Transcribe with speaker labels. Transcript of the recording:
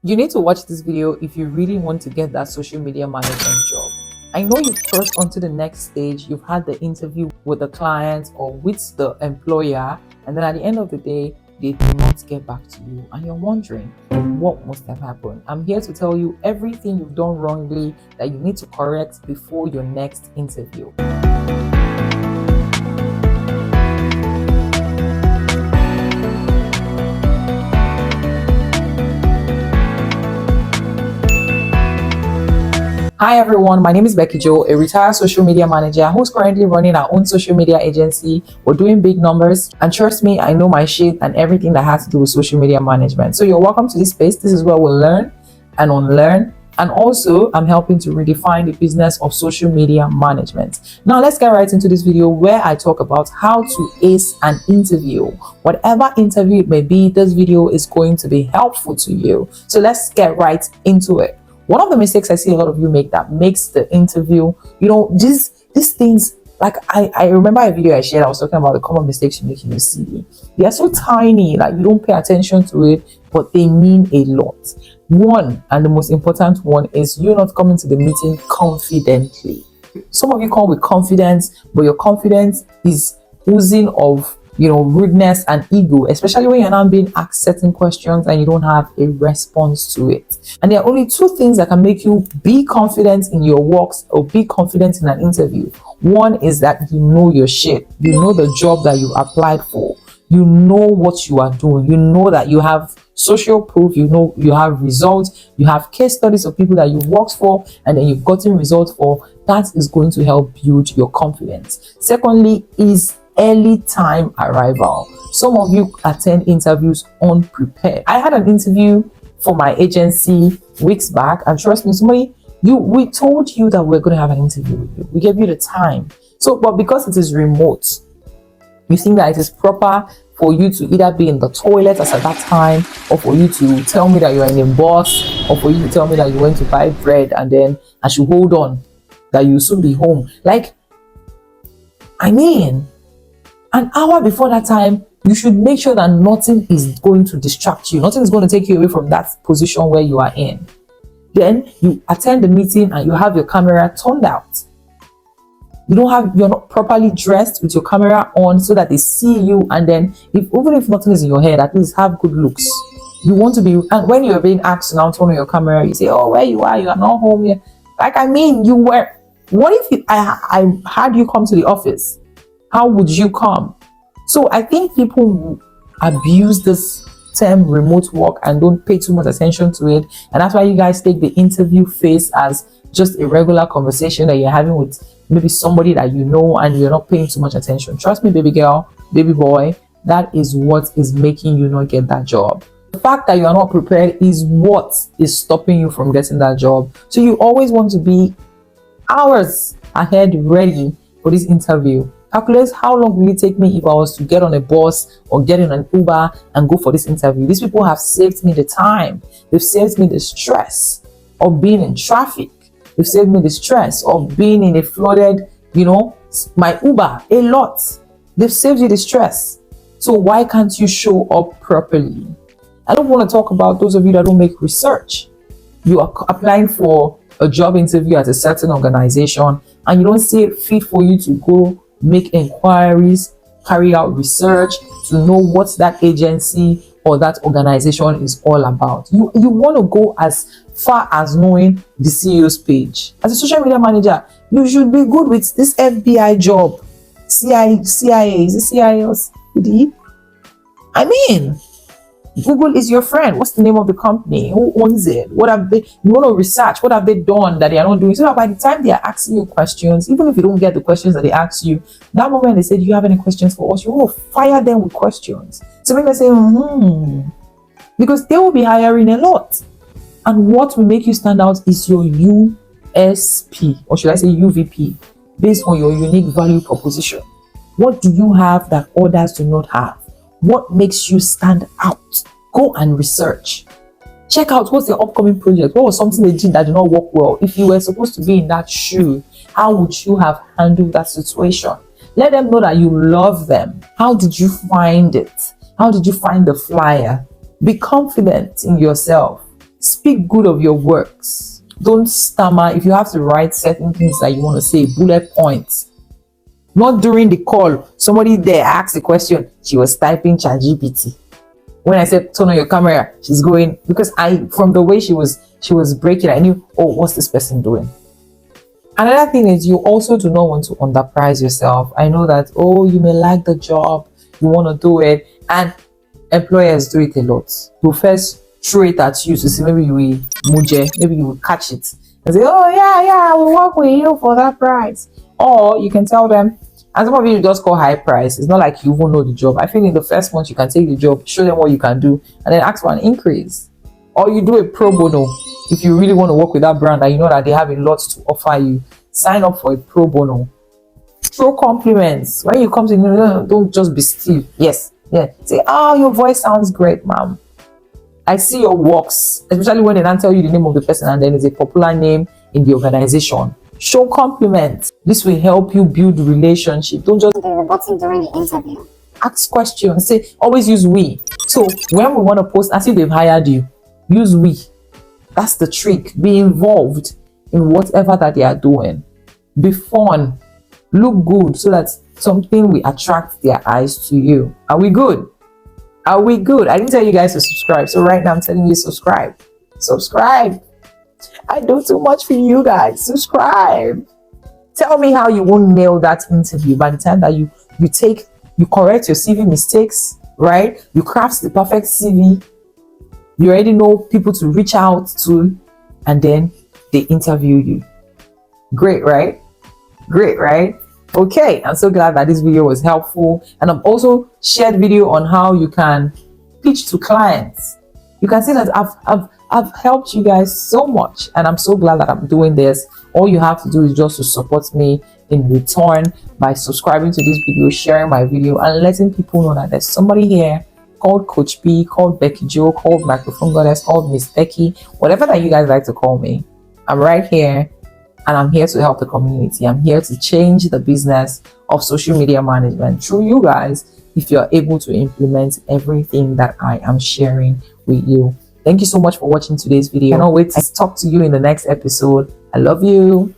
Speaker 1: You need to watch this video if you really want to get that social media management job. I know you've crossed onto the next stage, you've had the interview with the client or with the employer, and then at the end of the day, they do not get back to you and you're wondering what must have happened. I'm here to tell you everything you've done wrongly that you need to correct before your next interview. Hi everyone, my name is Becky Jo, a retired social media manager who's currently running our own social media agency. We're doing big numbers, and trust me, I know my shit and everything that has to do with social media management. So you're welcome to this space. This is where we'll learn and unlearn, and also I'm helping to redefine the business of social media management. Now let's get right into this video where I talk about how to ace an interview. Whatever interview it may be, this video is going to be helpful to you. So let's get right into it. One of the mistakes I see a lot of you make that makes the interview, these things, like I remember a video I shared, I was talking about the common mistakes you make in your CV. They are so tiny that you don't pay attention to it, but they mean a lot. One, and the most important one, is you not coming to the meeting confidently. Some of you come with confidence, but your confidence is oozing of rudeness and ego, especially when you're not being asked certain questions and you don't have a response to it. And there are only two things that can make you be confident in your works or be confident in an interview. One is that you know your shit. You know the job that you applied for. You know what you are doing. You know that you have social proof. You know you have results. You have case studies of people that you've worked for and then you've gotten results for. That is going to help build your confidence. Secondly is early time arrival. Some of you attend interviews unprepared. I had an interview for my agency weeks back, and trust me, we told you that we're going to have an interview with you. We gave you the time. But because it is remote, you think that it is proper for you to either be in the toilet as at that time, or for you to tell me that you're in a bus, or for you to tell me that you went to buy bread and then I should hold on, that you'll soon be home. An hour before that time, you should make sure that nothing is going to distract you. Nothing is going to take you away from that position where you are in. Then you attend the meeting and you have your camera turned out. You're not properly dressed with your camera on so that they see you. And then even if nothing is in your head, at least have good looks. You want to be, and when you're being asked to now turn on your camera, you say, "Oh, where you are not home yet." You were. What if I had you come to the office? How would you come? So I think people abuse this term remote work and don't pay too much attention to it. And that's why you guys take the interview phase as just a regular conversation that you're having with maybe somebody that you know and you're not paying too much attention. Trust me, baby girl, baby boy, that is what is making you not get that job. The fact that you are not prepared is what is stopping you from getting that job. So you always want to be hours ahead ready for this interview. Calculate how long will it take me if I was to get on a bus or get in an Uber and go for this interview. These people have saved me the time. They've saved me the stress of being in traffic. They've saved me the stress of being in a flooded, my Uber, a lot. They've saved you the stress. So why can't you show up properly? I don't want to talk about those of you that don't make research. You are applying for a job interview at a certain organization and you don't see it fit for you to go make inquiries, carry out research to know what that agency or that organization is all about. You want to go as far as knowing the CEO's page. As a social media manager, you should be good with this FBI job. CIA, is it CIA or CD? Google is your friend. What's the name of the company? Who owns it? You want to research, what have they done that they are not doing? So that by the time they are asking you questions, even if you don't get the questions that they ask you, that moment they say, "Do you have any questions for us?" You want to fire them with questions. So make them say, because they will be hiring a lot. And what will make you stand out is your USP, or should I say UVP, based on your unique value proposition. What do you have that others do not have? What makes you stand out? Go and research. Check out what's the upcoming project. What was something they did that did not work well? If you were supposed to be in that shoe, how would you have handled that situation? Let them know that you love them. How did you find it? How did you find the flyer? Be confident in yourself. Speak good of your works. Don't stammer. If you have to write certain things that you want to say, bullet points. Not during the call. Somebody there asked a question. She was typing ChatGPT. When I said turn on your camera, she's going, because from the way she was breaking, I knew, oh, what's this person doing? Another thing is, you also do not want to underprice yourself. I know that, oh, you may like the job, you want to do it, and employers do it a lot. You first throw it at you to see maybe you will muje, maybe you will catch it and say, oh yeah, I will work with you for that price. Or you can tell them, and some of you just call high price. It's not like you even know the job. I feel in the first month you can take the job, show them what you can do, and then ask for an increase. Or you do a pro bono. If you really want to work with that brand and you know that they have a lot to offer you, sign up for a pro bono. Throw compliments. When you come to, don't just be stiff. Yes. Yeah. Say, oh, your voice sounds great, ma'am. I see your works, especially when they don't tell you the name of the person and then it's a popular name in the organization. Show compliments. This will help you build relationship. Don't just be roboting during the interview. Ask questions. Say, always use we. So when we want to post as if they've hired you, use we. That's the trick. Be involved in whatever that they are doing. Be fun. Look good so that something will attract their eyes to you. Are we good? Are we good? I didn't tell you guys to subscribe. So right now I'm telling you subscribe. Subscribe. I do too much for you guys. Subscribe. Tell me how you won't nail that interview by the time that you correct your CV mistakes, right? You craft the perfect CV. You already know people to reach out to, and then they interview you. Great, right? Great, right? Okay, I'm so glad that this video was helpful, and I've also shared video on how you can pitch to clients. You can see that I've helped you guys so much, and I'm so glad that I'm doing this. All you have to do is just to support me in return by subscribing to this video, sharing my video, and letting people know that there's somebody here called Coach B, called Becky Joe, called Microphone Goddess, called Miss Becky, whatever that you guys like to call me. I'm right here, and I'm here to help the community. I'm here to change the business of social media management through you guys, if you're able to implement everything that I am sharing with you. Thank you so much for watching today's video. I cannot wait to talk to you in the next episode. I love you.